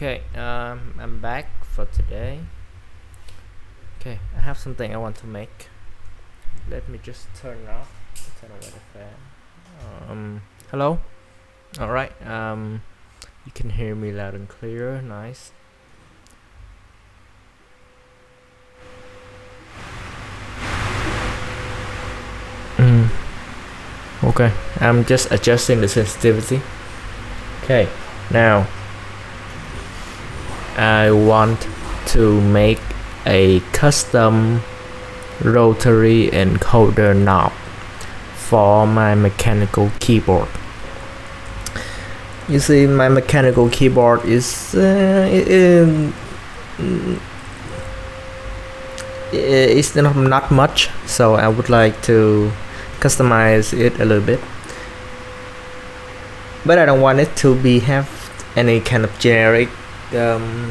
Okay, I'm back for today. Okay, I have something I want to make. Let me just turn off the fan. Hello. All right. You can hear me loud and clear. Nice. Okay, I'm just adjusting the sensitivity. Okay, now I want to make a custom rotary encoder knob for my mechanical keyboard. You see, my mechanical keyboard is it's not much, so I would like to customize it a little bit, but I don't want it to have any kind of generic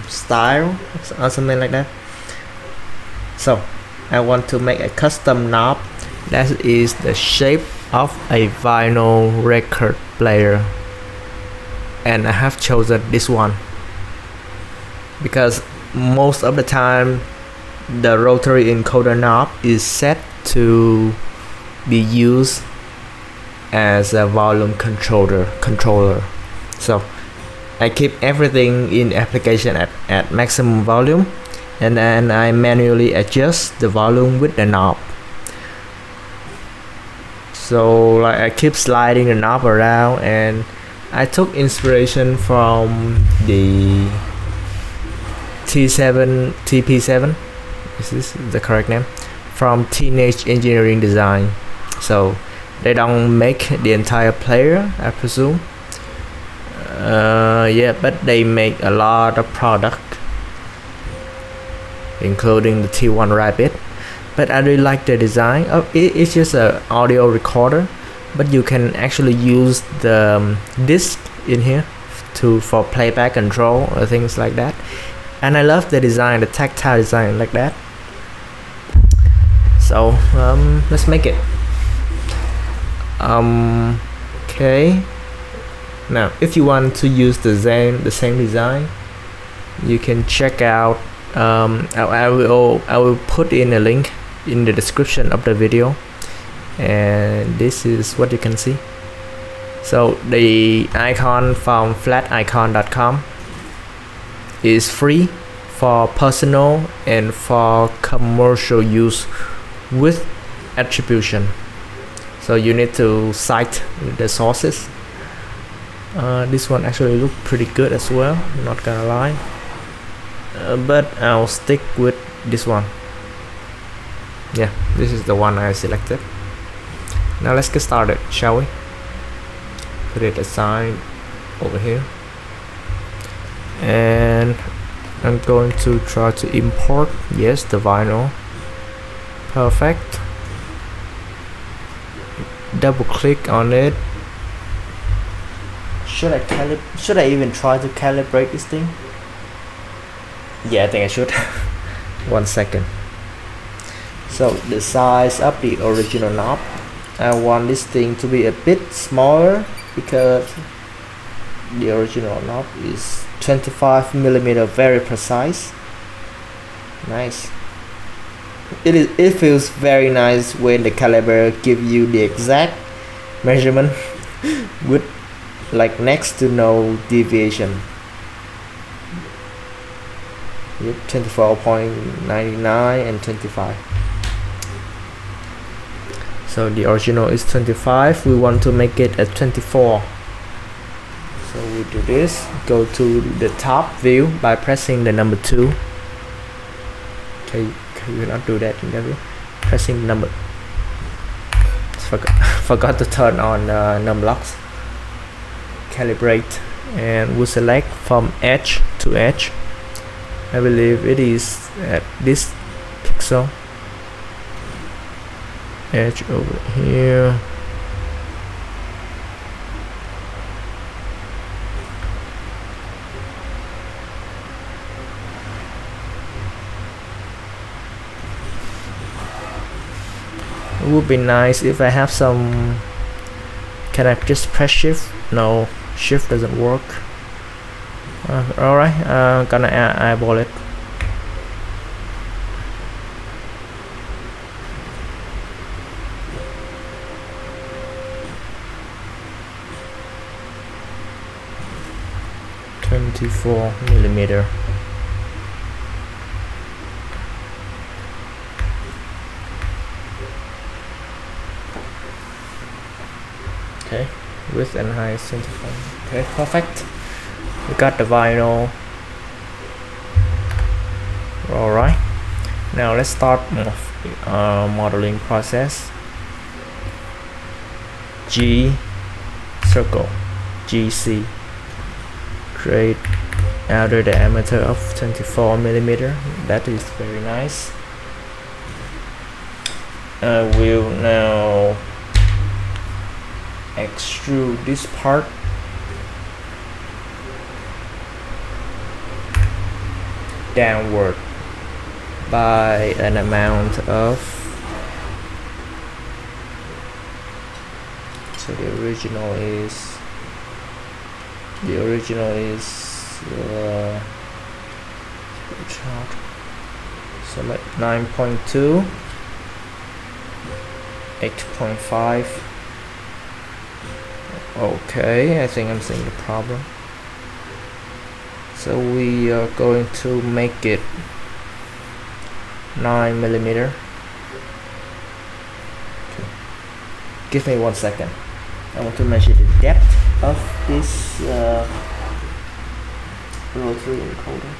style or something like that. So I want to make a custom knob that is the shape of a vinyl record player, and I have chosen this one because most of the time the rotary encoder knob is set to be used as a volume controller. So I keep everything in application at maximum volume, and then I manually adjust the volume with the knob. So like I keep sliding the knob around, and I took inspiration from the TP7. Is this the correct name? From Teenage Engineering Design. So they don't make the entire player, I presume. Yeah, but they make a lot of product, including the T1 Rabbit. But I really like the design. It's just an audio recorder, but you can actually use the disc in here for playback control or things like that. And I love the design, the tactile design like that. So let's make it. Okay. Now, if you want to use the same design, you can check out. I will put in a link in the description of the video, and this is what you can see. So the icon from flaticon.com is free for personal and for commercial use with attribution. So you need to cite the sources. This one actually looked pretty good as well, not gonna lie, but I'll stick with this one. Yeah, this is the one I selected. Now let's get started, shall we? Put it aside over here, and I'm going to try to import, yes, the vinyl. Perfect. Double click on it. Should I even try to calibrate this thing? Yeah, I think I should. 1 second. So the size of the original knob, I want this thing to be a bit smaller because the original knob is 25mm, very precise. Nice. It feels very nice when the calibrator give you the exact measurement with like next to no deviation. Yep, 24.99 and 25. So the original is 25. We want to make it at 24. So we do this. Go to the top view by pressing the number 2. Okay, you cannot do that in that view. Pressing number. Forgot to turn on num blocks. Calibrate, and we'll select from edge to edge. I believe it is at this pixel. Edge over here. It would be nice if I have some. Can I just press shift? No, shift doesn't work. Alright, gonna eyeball it. $24mm. Okay, width and height 25. Okay, perfect. We got the vinyl. Alright, now let's start modeling process. G circle, GC. Create outer diameter of 24mm. That is very nice. I will now extrude this part downward by an amount of, so the original is so like 9.2, 8.5. Okay, I think I'm seeing the problem. So we are going to make it 9mm. Okay. Give me 1 second. I want to measure the depth of this rotary encoder.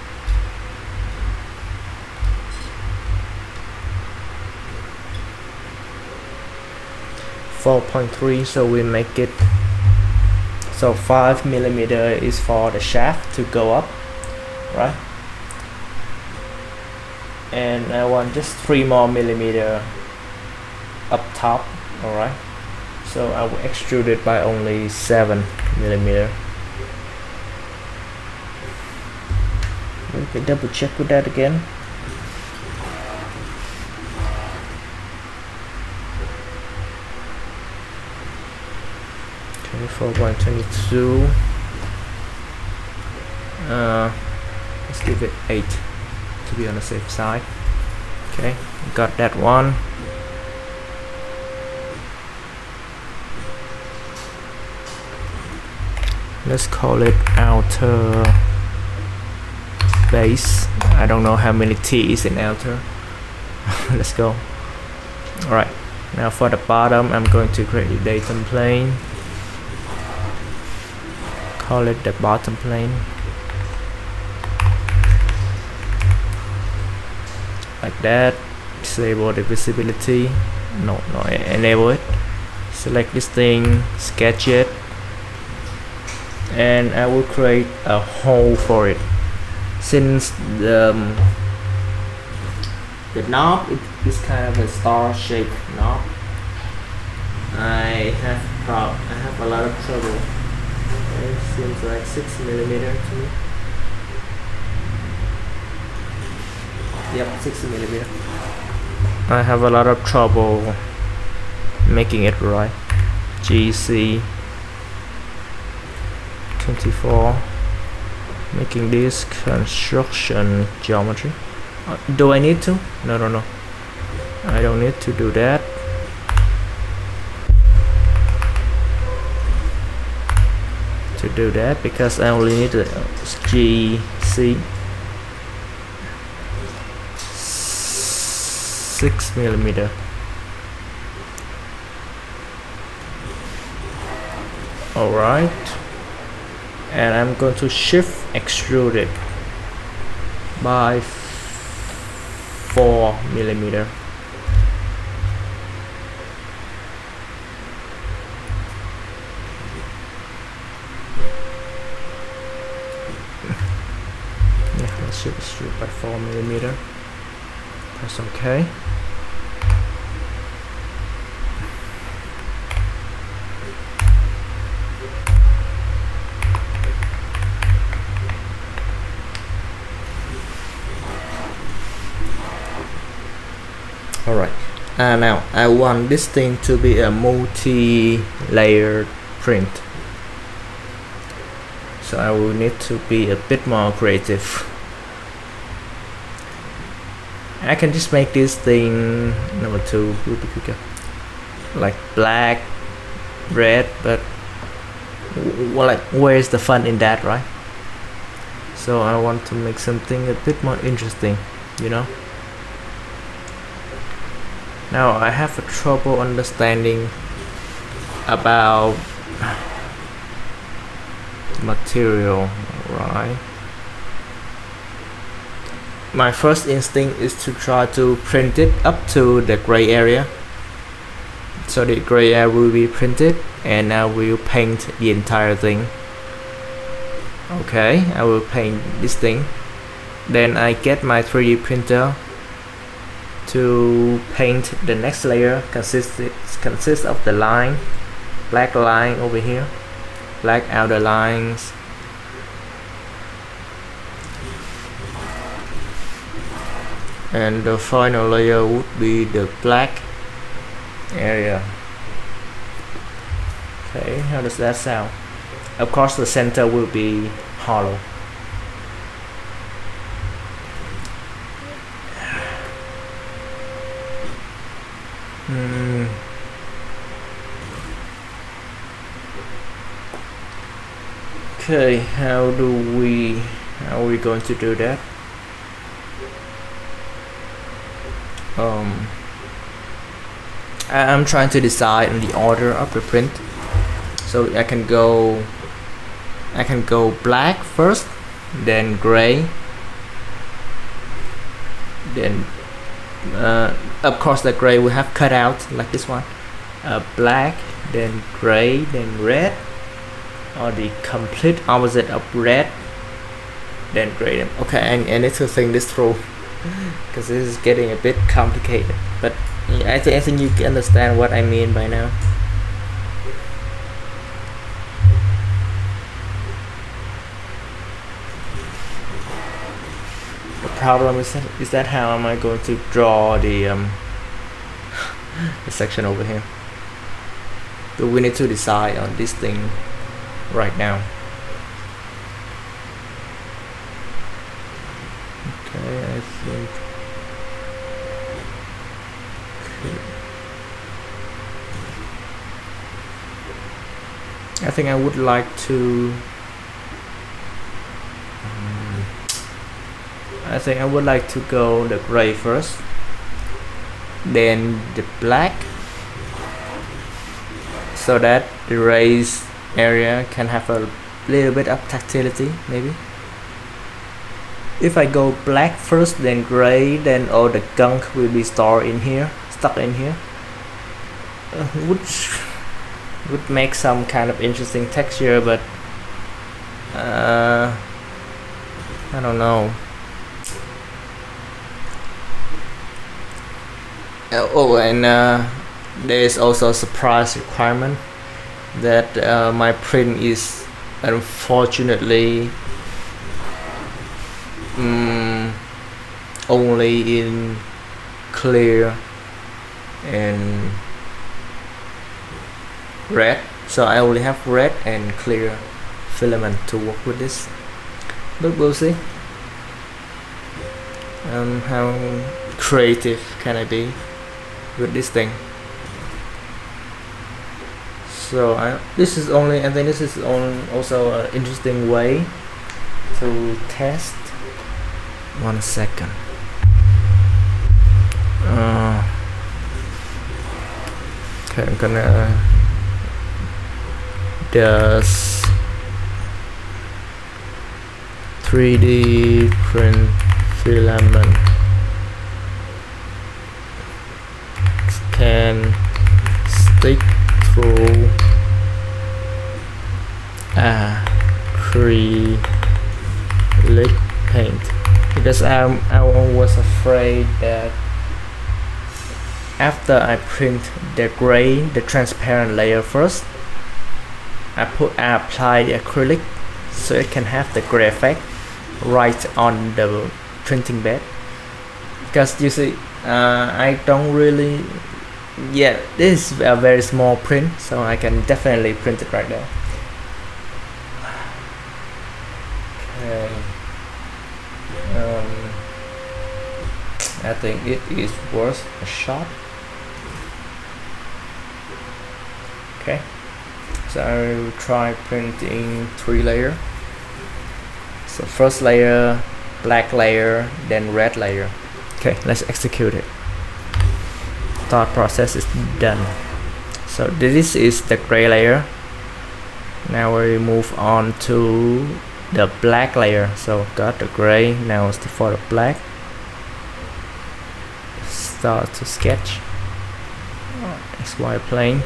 4.3, so we make it, so 5mm is for the shaft to go up, right? And I want just 3 more millimeter up top. Alright, so I will extrude it by only 7mm. We can double check with that again. Okay, 4.22. Let's give it 8 to be on the safe side. Okay, got that one. Let's call it outer base. I don't know how many T is in outer. Let's go. Alright, now for the bottom, I'm going to create a datum plane. Call it the bottom plane. Like that. Disable the visibility. No, enable it. Select this thing, sketch it, and I will create a hole for it. Since the knob is kind of a star-shaped knob, I have a lot of trouble. It seems like 6mm to me. Yep, 6mm. I have a lot of trouble making it right. GC 24. Making this construction geometry. Do I need to? No. I don't need to do that. Because I only need a GC 6mm. Alright, and I'm going to shift extrude it by 4mm. Yeah, let's shift extrude by 4mm. Press OK. Alright, now I want this thing to be a multi-layered print. so I will need to be a bit more creative. I can just make this thing number 2 will be quicker, like black, red, but like where's the fun in that, right? So I want to make something a bit more interesting, you know. Now I have a trouble understanding about material, right? My first instinct is to try to print it up to the gray area, so the gray area will be printed and I will paint the entire thing. Okay, I will paint this thing, then I get my 3D printer to paint the next layer. Consists of the line, black line over here, black outer lines, and the final layer would be the black area. Okay, how does that sound? Of course the center will be hollow. Okay, how are we going to do that? I'm trying to decide on the order of the print, so I can go black first, then gray, then of course the gray will have cut out like this one, black, then gray, then red, or the complete opposite of red, then gray. Okay, I need to think this through because this is getting a bit complicated, but I think you understand what I mean by now. The problem is that how am I going to draw the the section over here? But we need to decide on this thing right now. Okay, I think. I think I would like to. I think I would like to go the gray first, then the black, so that the raised area can have a little bit of tactility, maybe. If I go black first, then gray, then all the gunk will be stuck in here, which would make some kind of interesting texture, but I don't know. Oh, and there is also a surprise requirement that my print is unfortunately only in clear and red, so I only have red and clear filament to work with this, but we'll see how creative can I be with this thing. So I think this is also an interesting way to test. 1 second. Okay, I'm gonna does 3D print filament can stick through acrylic paint, because I was afraid that after I print the gray, the transparent layer first, I apply the acrylic so it can have the gray effect right on the printing bed. Because you see, I don't really, this is a very small print, so I can definitely print it right there. Okay. I think it is worth a shot. Okay, so I will try printing 3 layers. So first layer, black layer, then red layer. Okay, let's execute it. Thought process is done. So this is the gray layer. Now we move on to the black layer. So got the gray, now it's for the black. Start to sketch XY plane,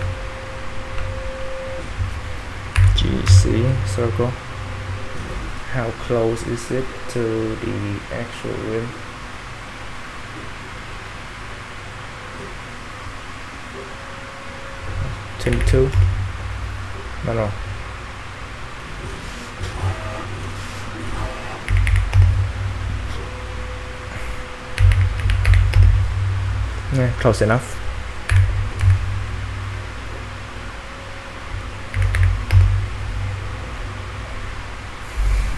GC circle. How close is it to the actual rim? $22. No. Yeah, close enough.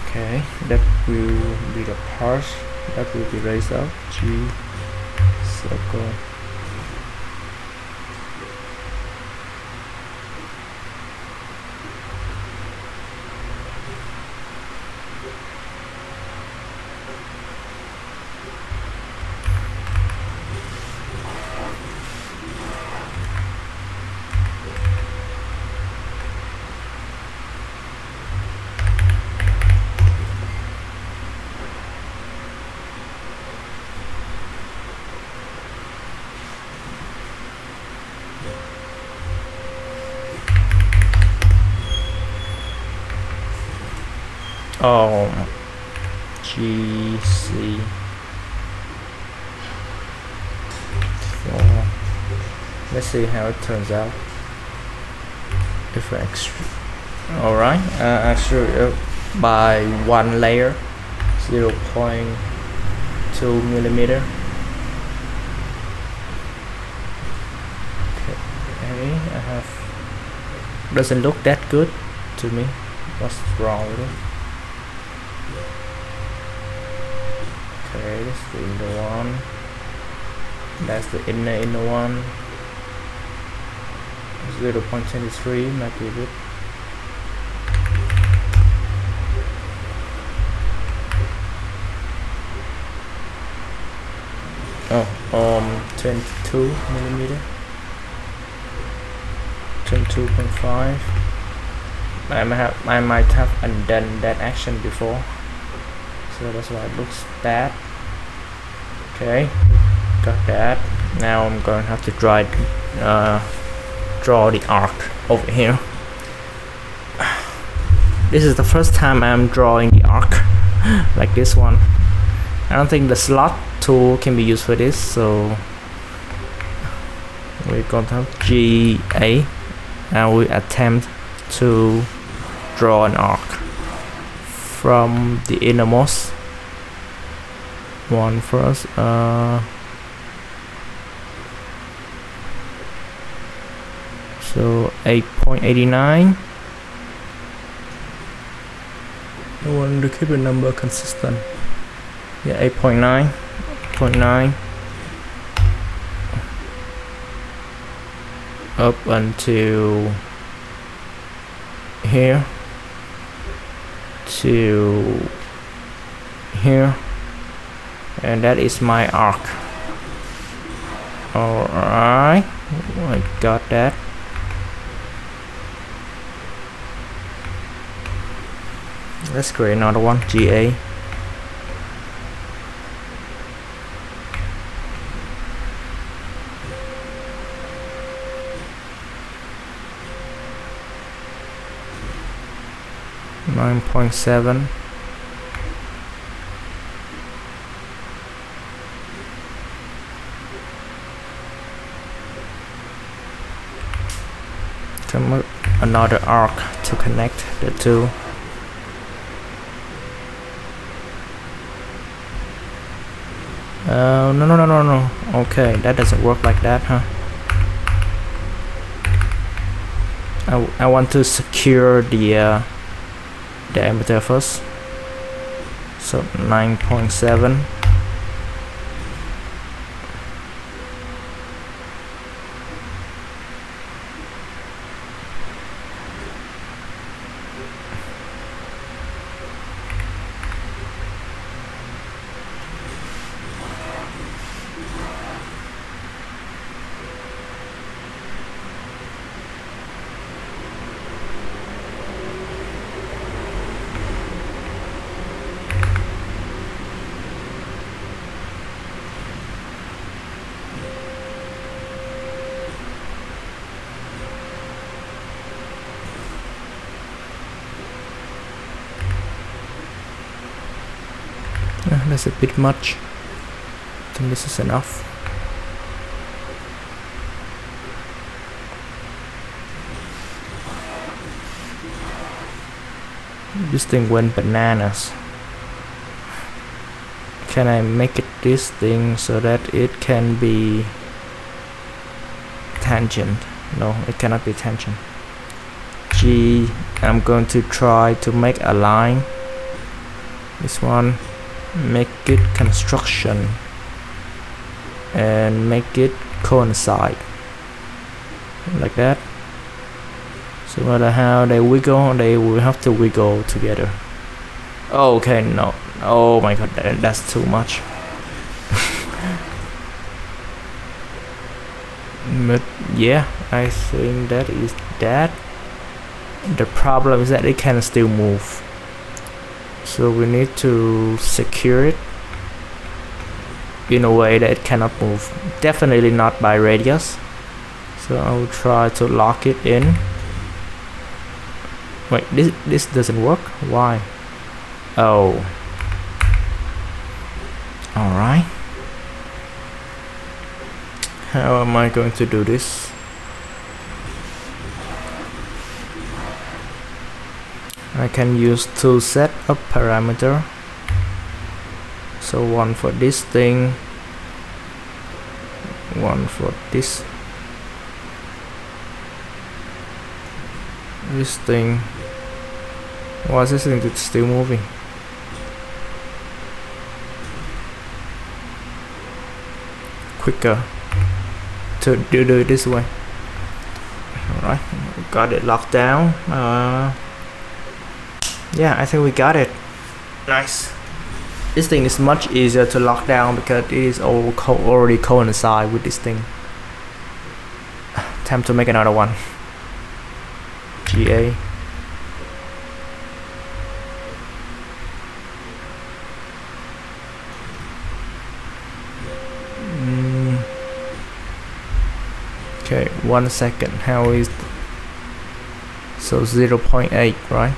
Okay, that will be the part that will be raised up. G circle. Oh, GC. So let's see how it turns out. If I all right, actually by 1 layer, 0.2 millimeter. Okay, I have doesn't look that good to me. What's wrong with it? Okay, that's the inner one. That's the inner one. 0.23 might be good. Oh, 22 millimeter. 22.5. I might have undone that action before, so that's why it looks bad. Okay, got that. Now I'm going to have to draw the arc over here. This is the first time I'm drawing the arc like this one. I don't think the slot tool can be used for this, so we're going to have GA and we attempt to draw an arc from the innermost one first. So 8.89. I want to keep the number consistent. Yeah, 8.9 up until here to here, and that is my arc. Alright, I got that. Let's create another one, GA. .7. Come up another arc to connect the two. No. Okay, that doesn't work like that, huh? I want to secure the diameter first. So 9.7. That's a bit much. I think this is enough. This thing went bananas. Can I make it this thing so that it can be tangent? No, it cannot be tangent. G, I'm going to try to make a line. This one, make it construction and make it coincide like that. So no matter how they wiggle, they will have to wiggle together. Oh, okay, no. Oh my god, that's too much. But yeah, I think that is that. The problem is that it can still move. So we need to secure it in a way that it cannot move. Definitely not by radius. So I will try to lock it in. Wait, this doesn't work? Why? Oh. Alright. How am I going to do this? I can use two set of parameter. So one for this thing, one for this thing. Why is this thing still moving? Quicker to do it this way. Alright, got it locked down. Yeah, I think we got it. Nice. This thing is much easier to lock down because it is all already coincide with this thing. Time to make another one. GA. Okay, 1 second. How is so 0.8, right?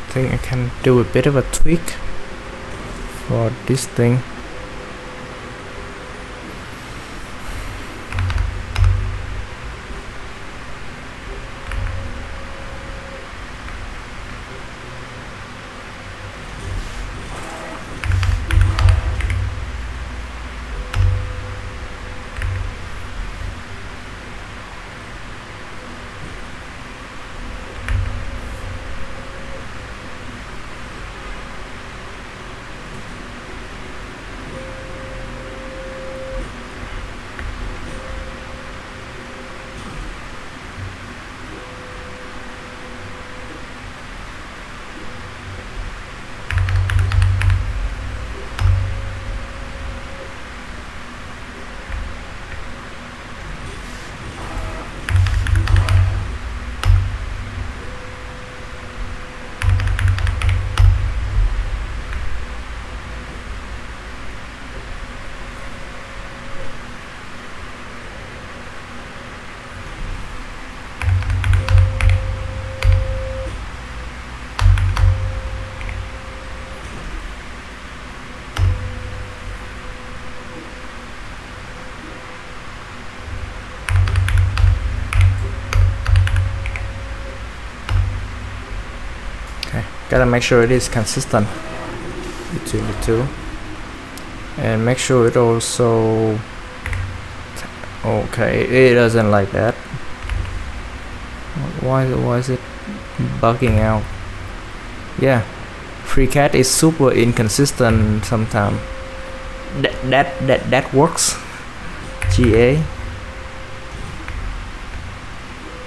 I think I can do a bit of a tweak for this thing. Gotta make sure it is consistent between the two, and make sure it also okay. It doesn't like that. Why is it bugging out? Yeah, FreeCAD is super inconsistent sometimes. That works. GA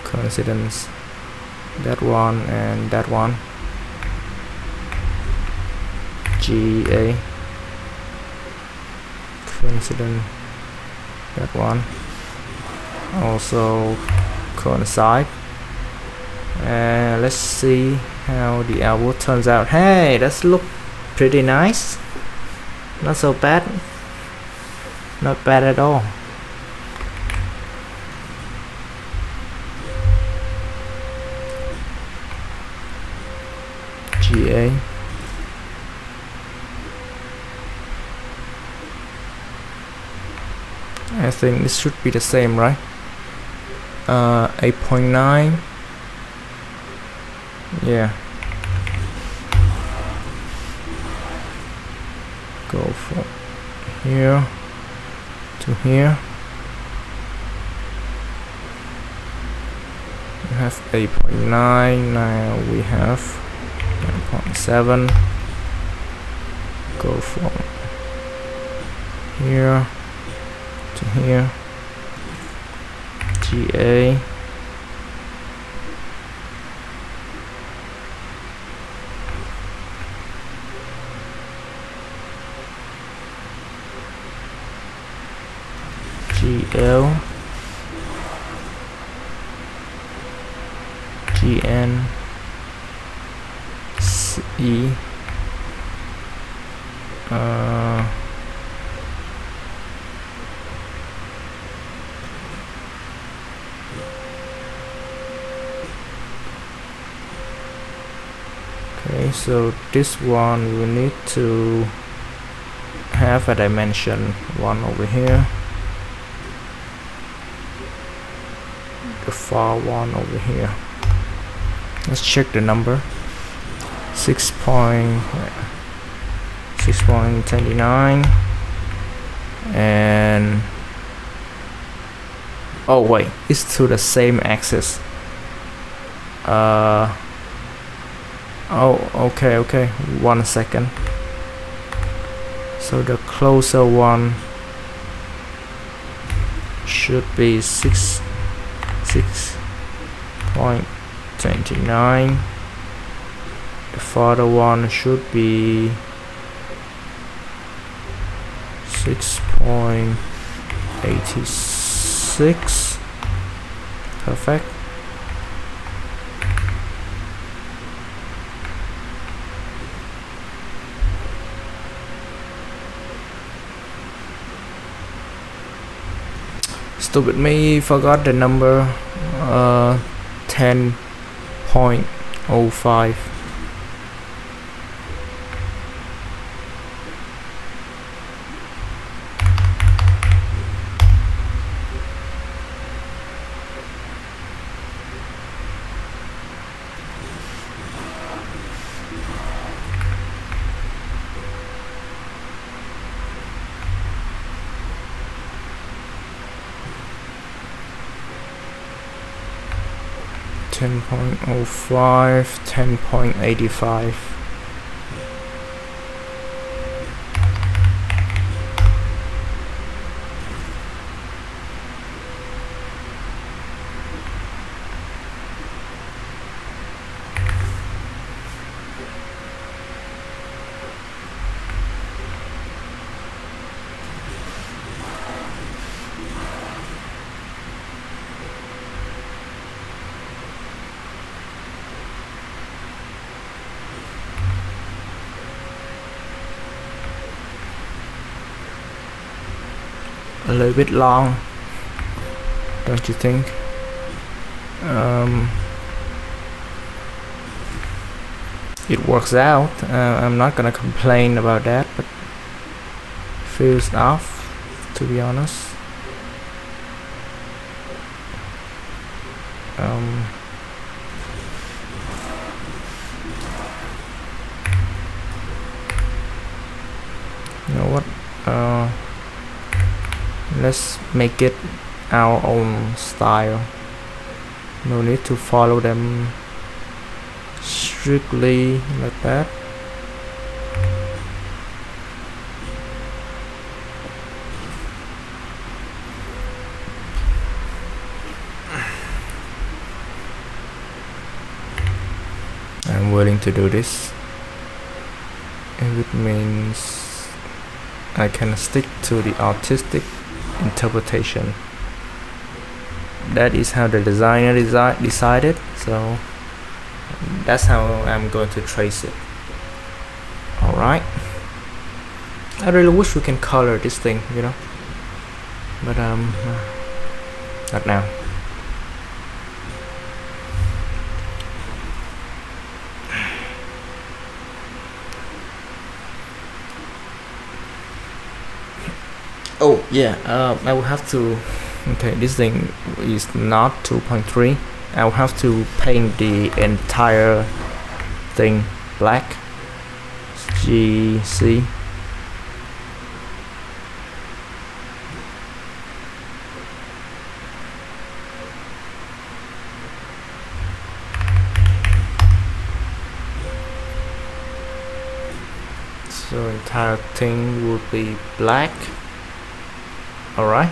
coincidence, that one and that one. GA coincident, that one also coincide. And let's see how the output turns out. Hey, that's look pretty nice. Not so bad. Not bad at all. GA. I think this should be the same, right? 8.9. Yeah. Go from here to here. We have 8.9. Now we have 9.7. Go from here to here. GA. GL. GN. CE. Okay, so this one we need to have a dimension 1 over here, the far one over here. Let's check the number. 6.29 and oh wait, it's to the same axis. Oh, okay, 1 second. So the closer one should be 6.29. The farther one should be 6.86. Perfect. Stupid me, forgot the number. 10.05. .05, 10.85. A little bit long, don't you think? It works out. I'm not gonna complain about that, but feels off, to be honest. know what, let's make it our own style. No need to follow them strictly like that. I'm willing to do this if it means I can stick to the artistic interpretation. That is how the designer decided, so that's how I'm going to trace it. Alright, I really wish we can color this thing, you know, but not now. Oh yeah, I will have to, okay, this thing is not 2.3. I will have to paint the entire thing black. GC. So entire thing will be black. Alright.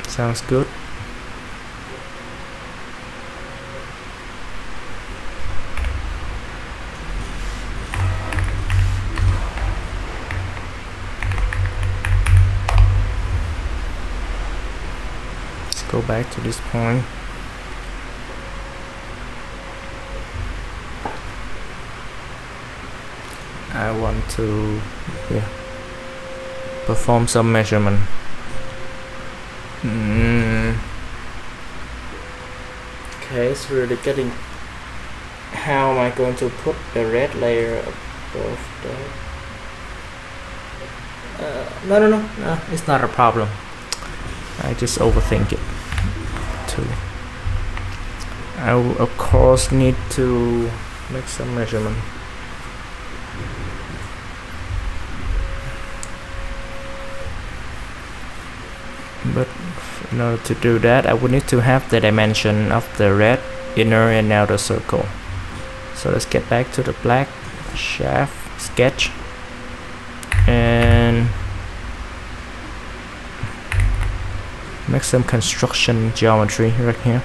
Sounds good. Let's go back to this point. I want to perform some measurement. Okay, it's really getting. How am I going to put the red layer above the? No, it's not a problem. I just overthink it too. I will of course need to make some measurement. But in order to do that, I would need to have the dimension of the red inner and outer circle. So let's get back to the black shaft sketch and make some construction geometry right here.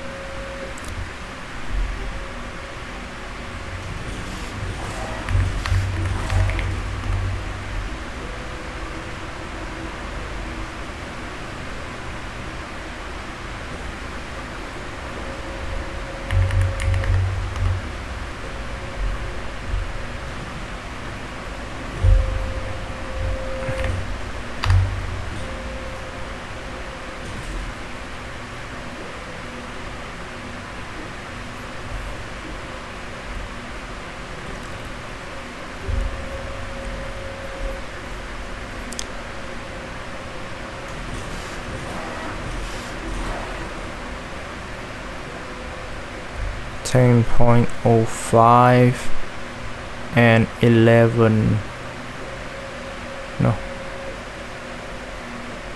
.05 and 11 no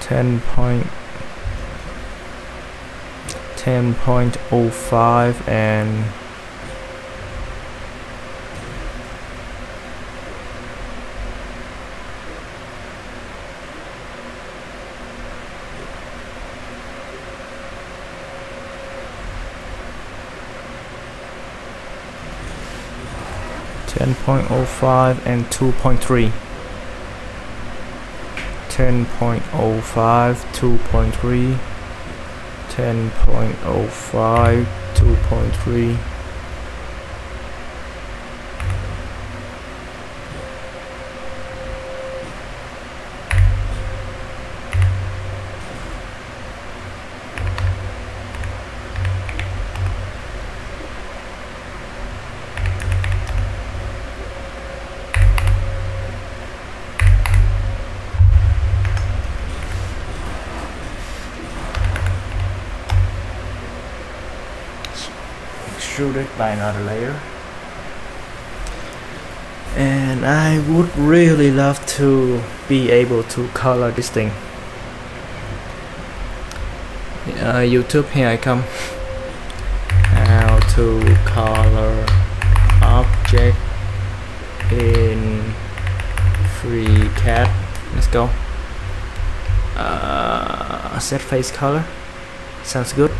10.05 and 10.05 and 2.3. 10.05, 2.3, 10.05, 2.3. Extrude it by another layer. And I would really love to be able to color this thing. YouTube, here I come. How to color object in FreeCAD. Let's go. Set face color. Sounds good.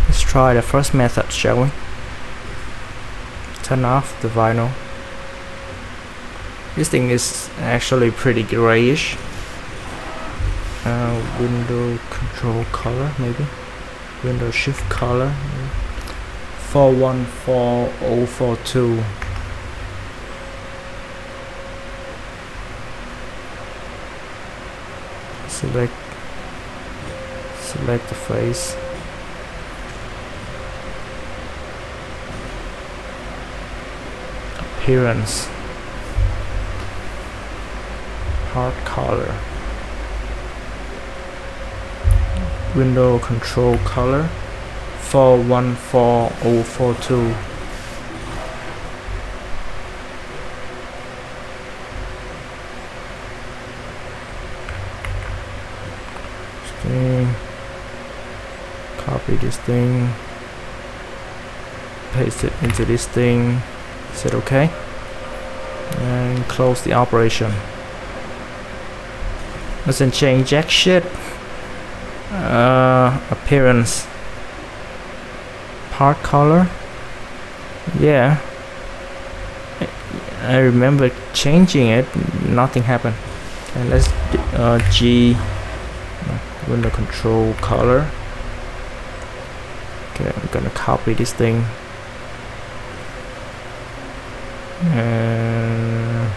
Let's try the first method, shall we? Turn off the vinyl. This thing is actually pretty grayish. Window control color, maybe. Window shift color. 414042. Select the face. Appearance. Hard color. Window control color 414042. Copy this thing, paste it into this thing, set OK, and close the operation. Doesn't change jack shit. Appearance, part color, yeah, I remember changing it, nothing happened. And let's window control color. Okay, I'm gonna copy this thing and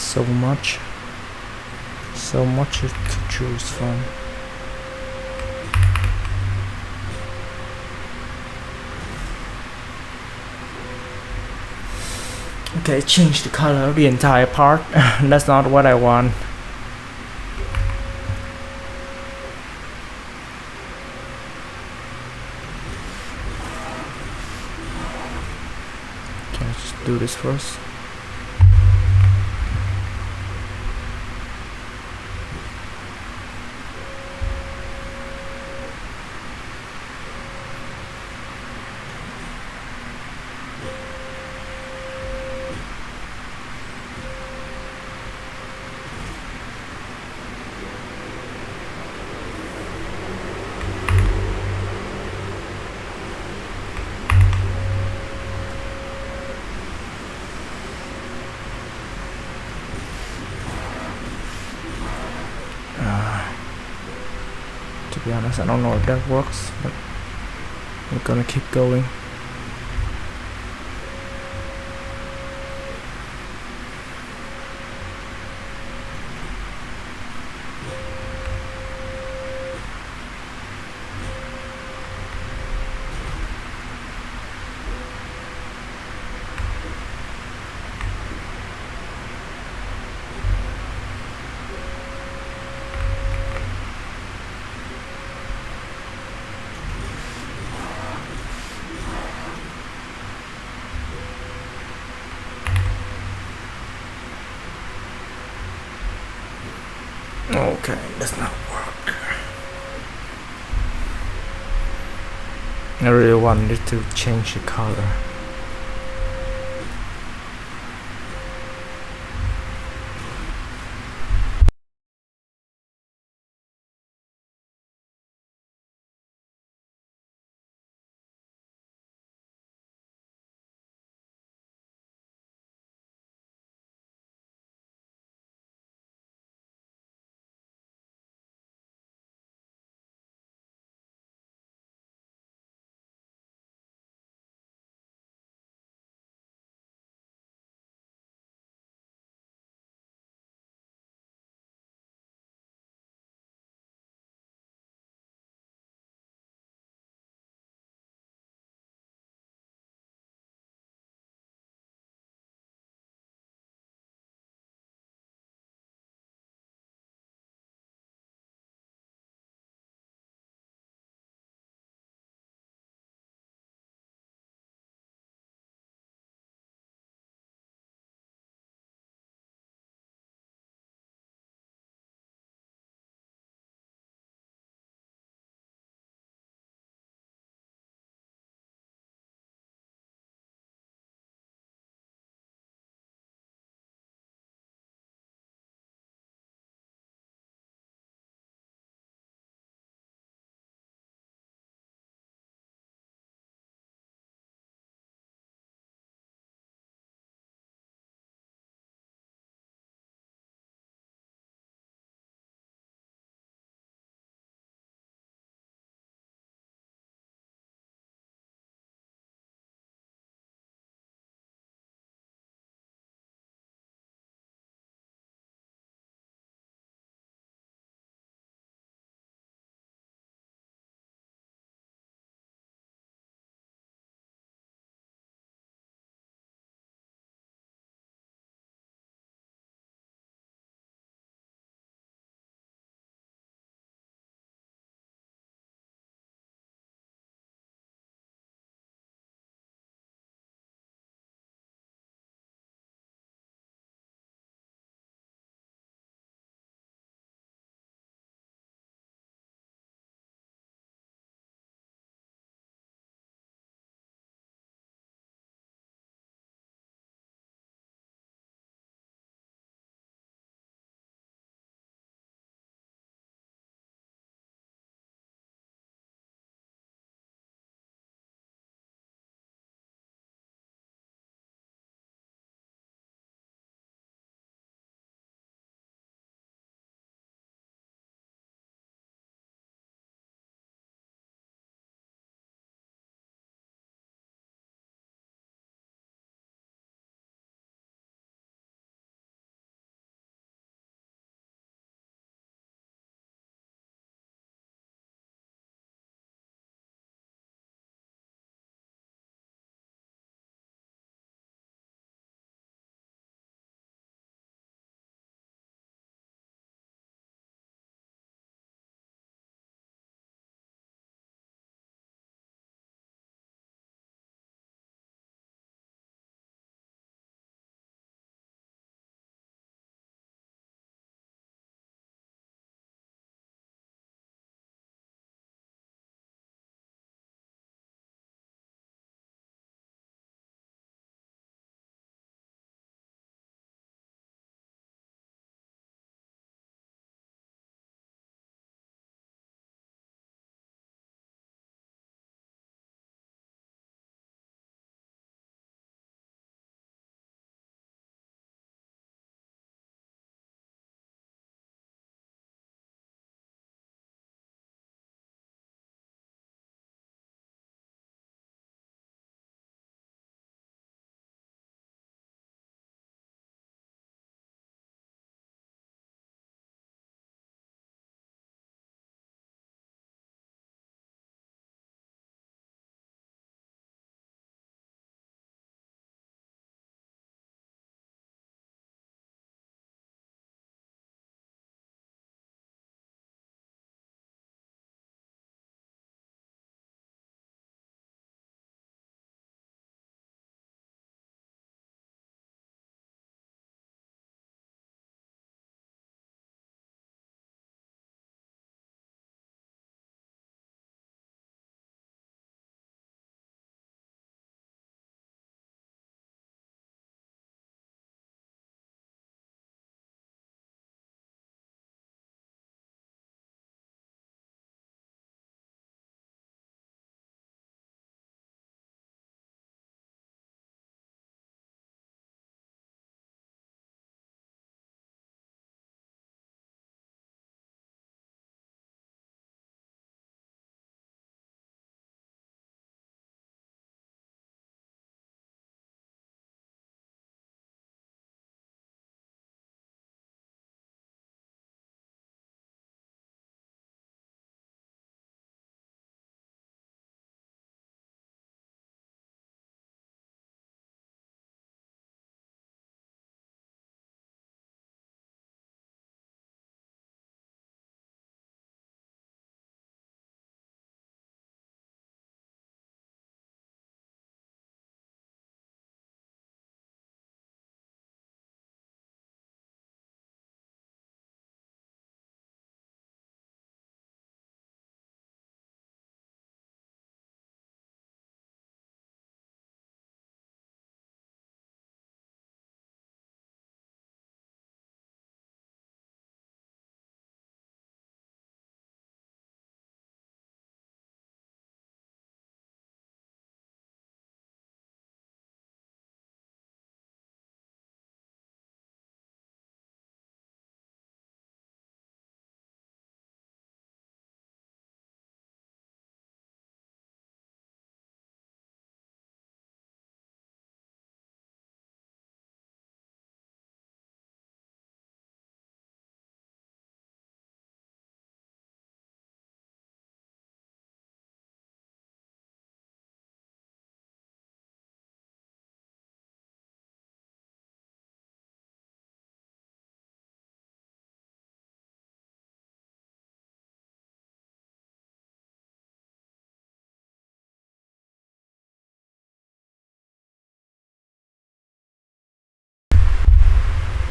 so much to choose from. Okay, change the color of the entire part. That's not what I want. Okay, let's just do this first. To be honest, I don't know if that works, but we're gonna keep going. Okay, that's not work. I really wanted to change the color.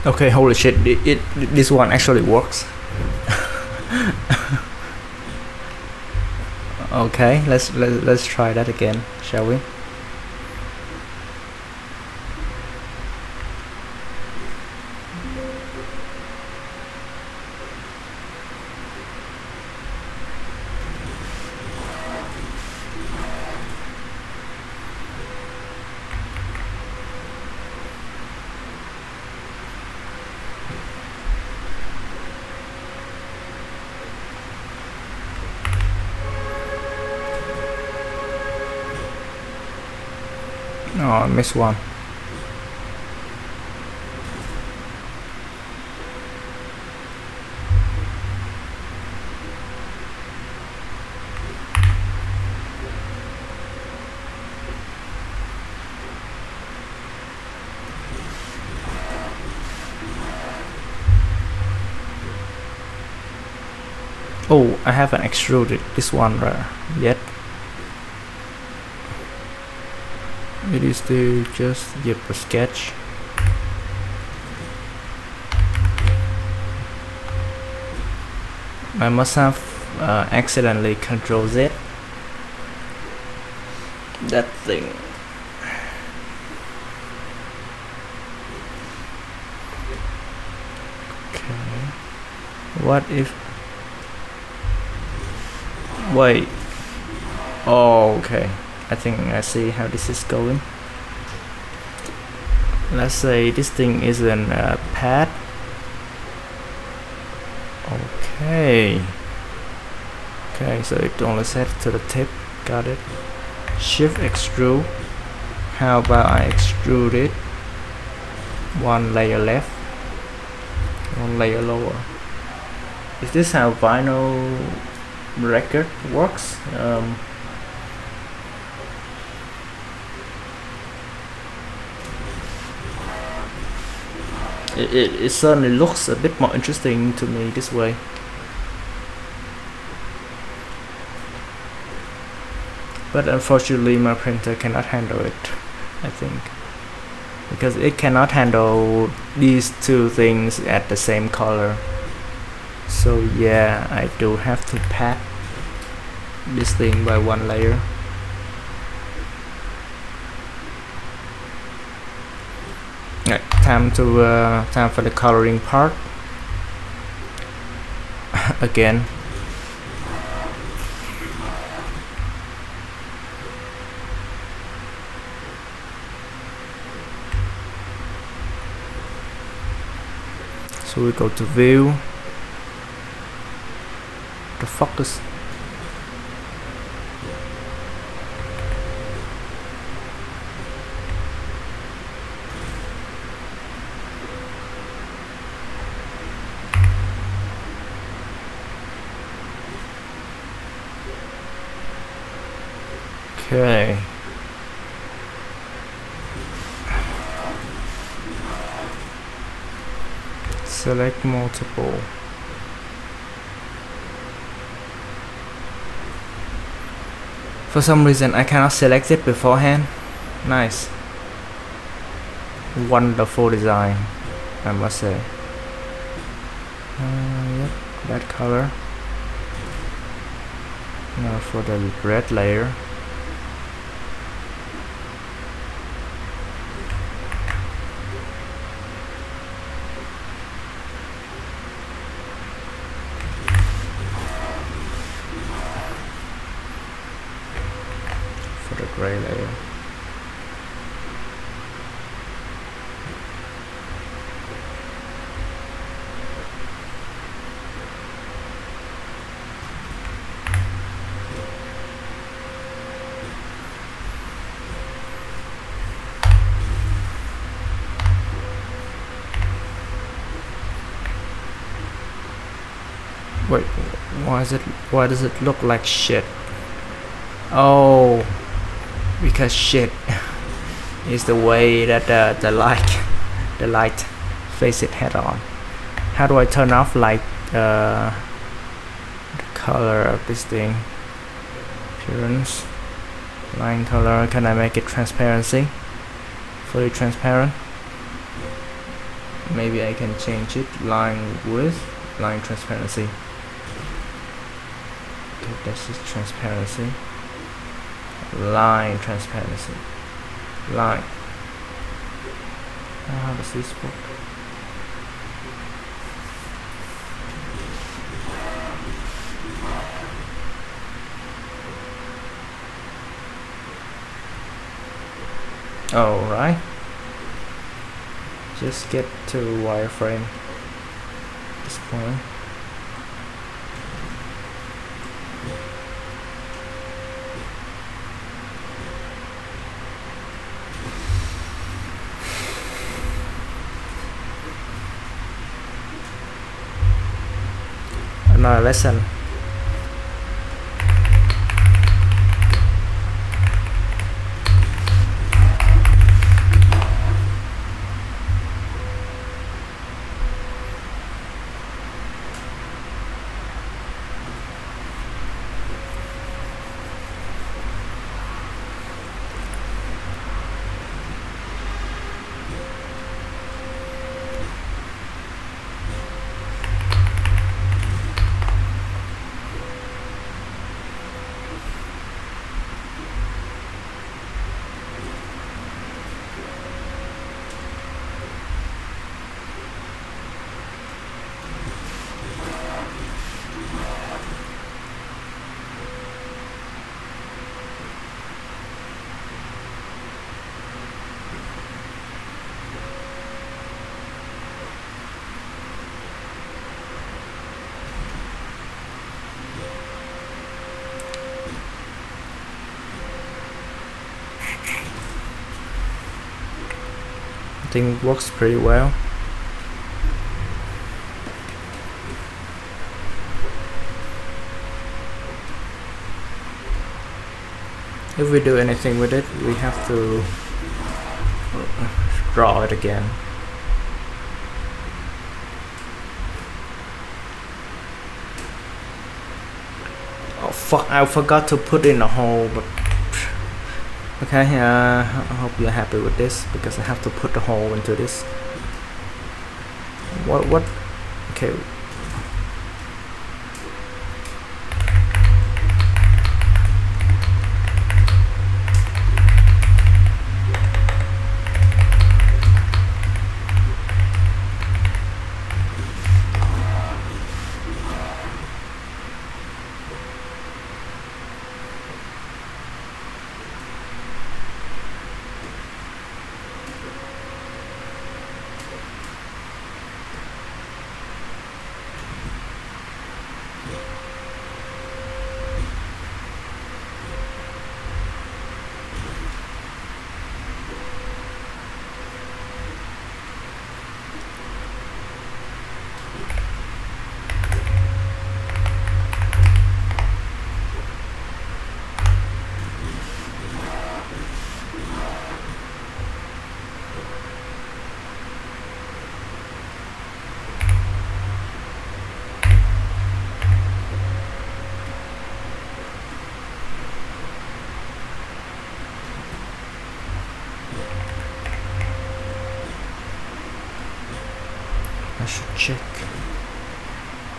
Okay, holy shit, this one actually works. Okay, let's try that again, shall we? Oh, I missed one. Oh, I haven't extruded this one yet. It is to just give a sketch. I must have accidentally Control Z that thing. Okay. What if? Wait. Oh, okay. I think I see how this is going. Let's say this thing is a pad. Okay. Okay, so it only set to the tip. Got it. Shift extrude. How about I extrude it one layer left, one layer lower? Is this how vinyl record works? It certainly looks a bit more interesting to me this way. But unfortunately my printer cannot handle it, I think. Because it cannot handle these two things at the same color. So yeah, I do have to pad this thing by one layer. Right, time for the coloring part. Again. So we go to view, the focus. Okay. Select multiple. For some reason I cannot select it beforehand. Nice. Wonderful design, I must say. Yep, that color. Now for the red layer. The gray layer. Wait, why does it look like shit? Oh, because shit is the way that the light face it head on. How do I turn off light the color of this thing? Appearance, line color. Can I make it transparency? Fully transparent? maybe I can change it. Line width, line transparency. Okay, this is transparency. Line transparency. Line. How does this work? Alright. Just get to wireframe at this point. Another lesson. I think it works pretty well. If we do anything with it, we have to draw it again. Oh fuck, I forgot to put in a hole, but okay, I hope you're happy with this, because I have to put a hole into this. What? Okay.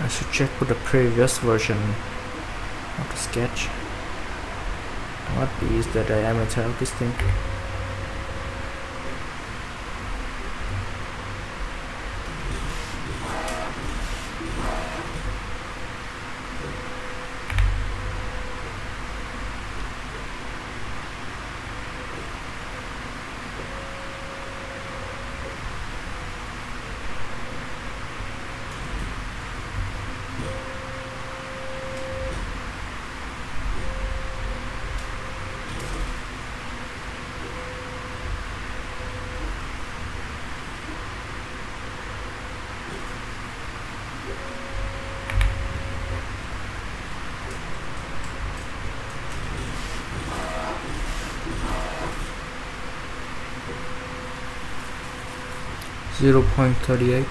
I should check with the previous version of the sketch. What is the diameter of this thing? .38.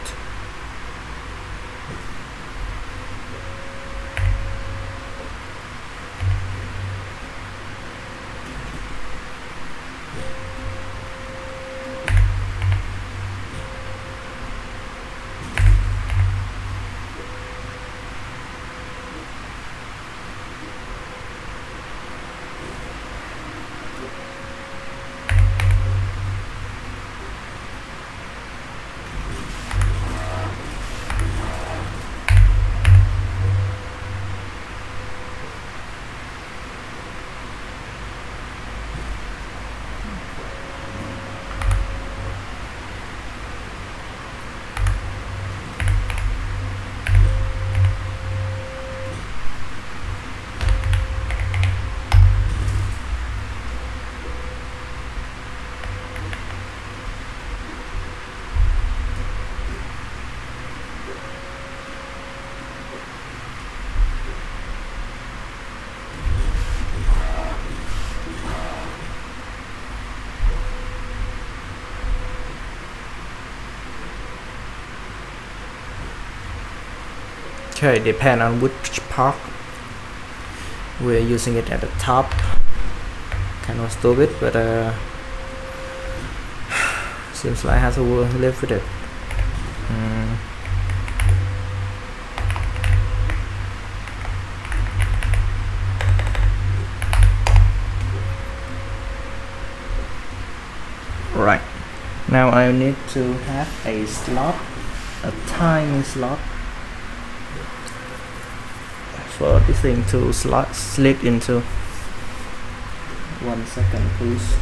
Okay, depend on which part we're using it at the top. Kind of stupid, but seems like I have to live with it. Right, now I need to have a slot, a tiny slot for this thing to slid into. 1 second please.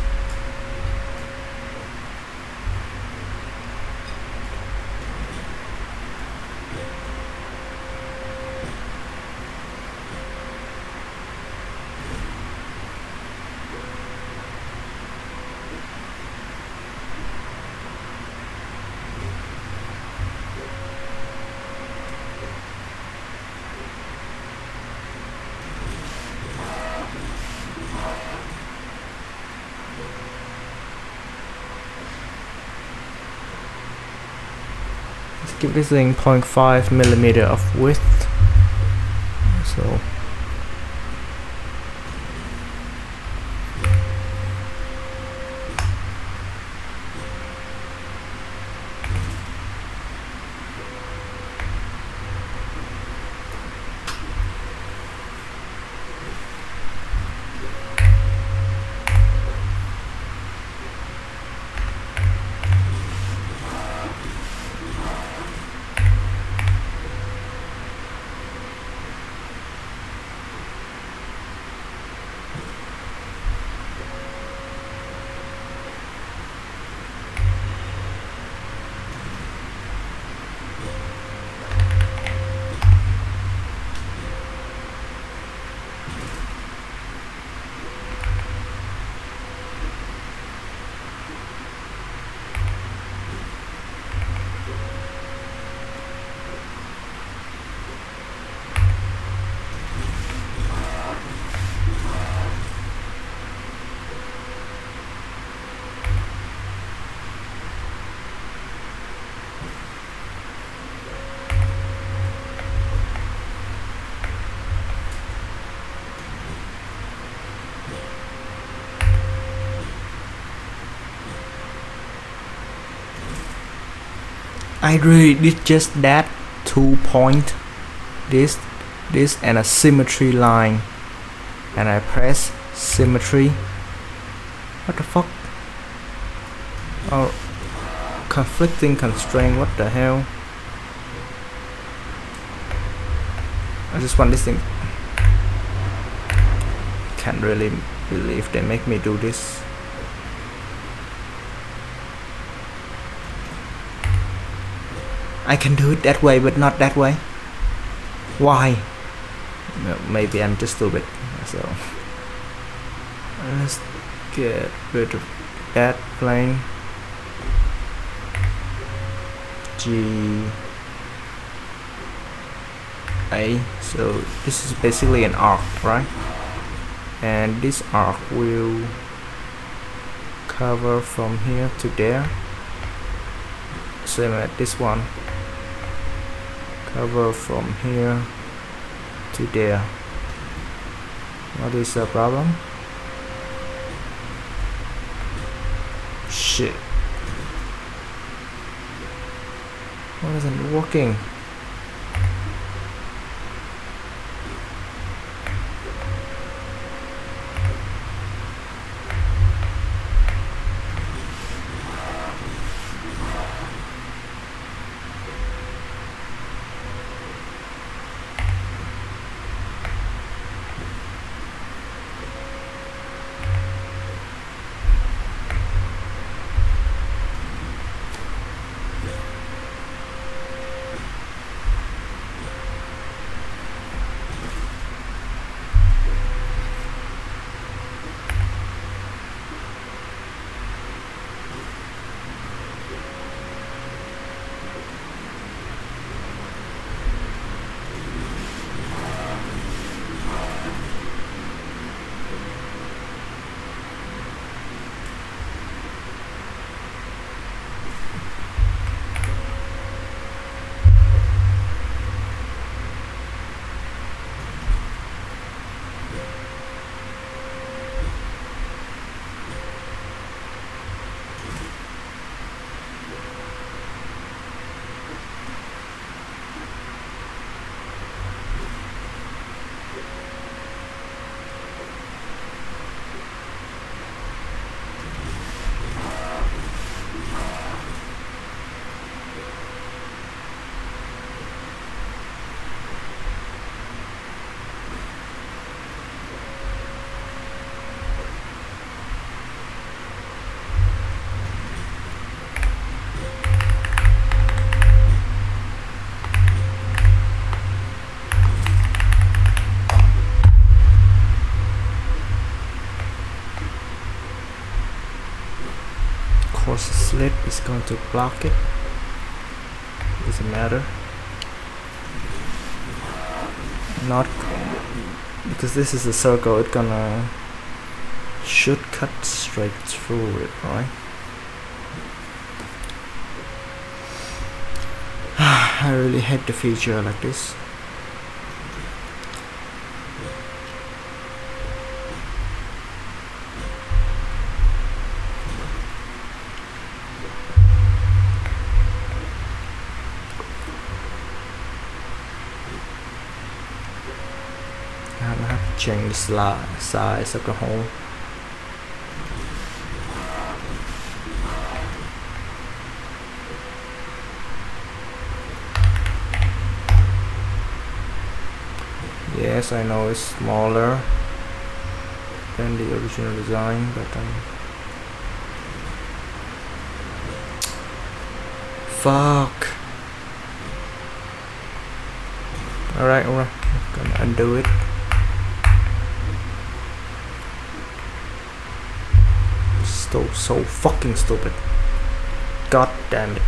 Give this thing 0.5 millimeter of width. So I really did just that 2 point, this and a symmetry line, and I press symmetry. What the fuck? Oh, conflicting constraint, what the hell? I just want this thing. Can't really believe they make me do this. I can do it that way, but not that way. Why? No, maybe I'm just stupid. So let's get rid of that plane. G A. So this is basically an arc, right? And this arc will cover from here to there. Same as this one. Cover from here to there. What is the problem? Shit. Why isn't it working? want to block it, doesn't matter. Not because this is a circle, it's gonna should cut straight through it, right? I really hate the feature like this. I have to change the size of the hole. Yes, I know it's smaller than the original design, but fuck. Alright, I'm gonna undo it. So fucking stupid. God damn it.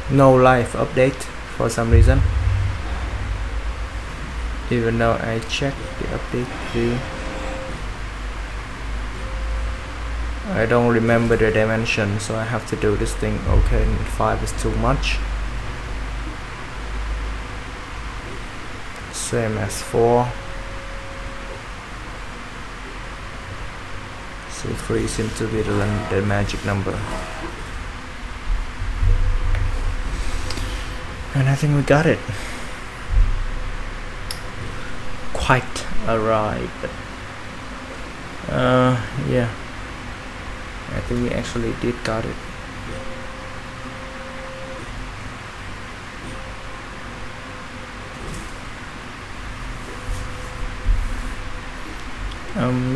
No live update for some reason, even though I checked the update view. I don't remember the dimension, so I have to do this thing. Okay, 5 is too much. Same as 4. So 3 seems to be the magic number. And I think we got it. Quite alright, but yeah, I think we actually did got it.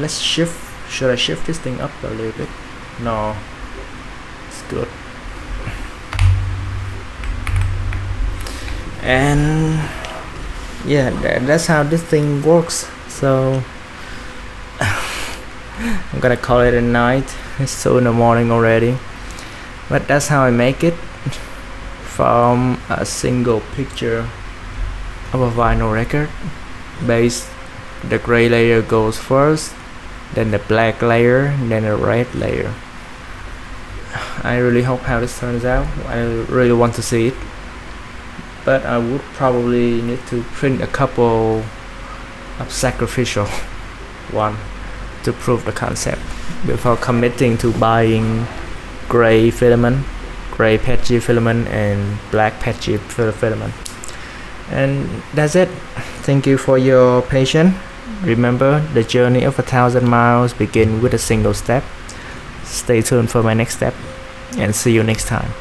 Let's shift. Should I shift this thing up a little bit? No, it's good. And yeah, that's how this thing works. So I'm gonna call it a night. It's 2 in the morning already, but that's how I make it from a single picture of a vinyl record. Base, the gray layer goes first, then the black layer, then the red layer. I really hope how this turns out. I really want to see it, but I would probably need to print a couple of sacrificial one to prove the concept before committing to buying gray filament, gray patchy filament and black patchy filament. And that's it. Thank you for your patience. Remember, the journey of 1,000 miles begins with a single step. Stay tuned for my next step, and see you next time.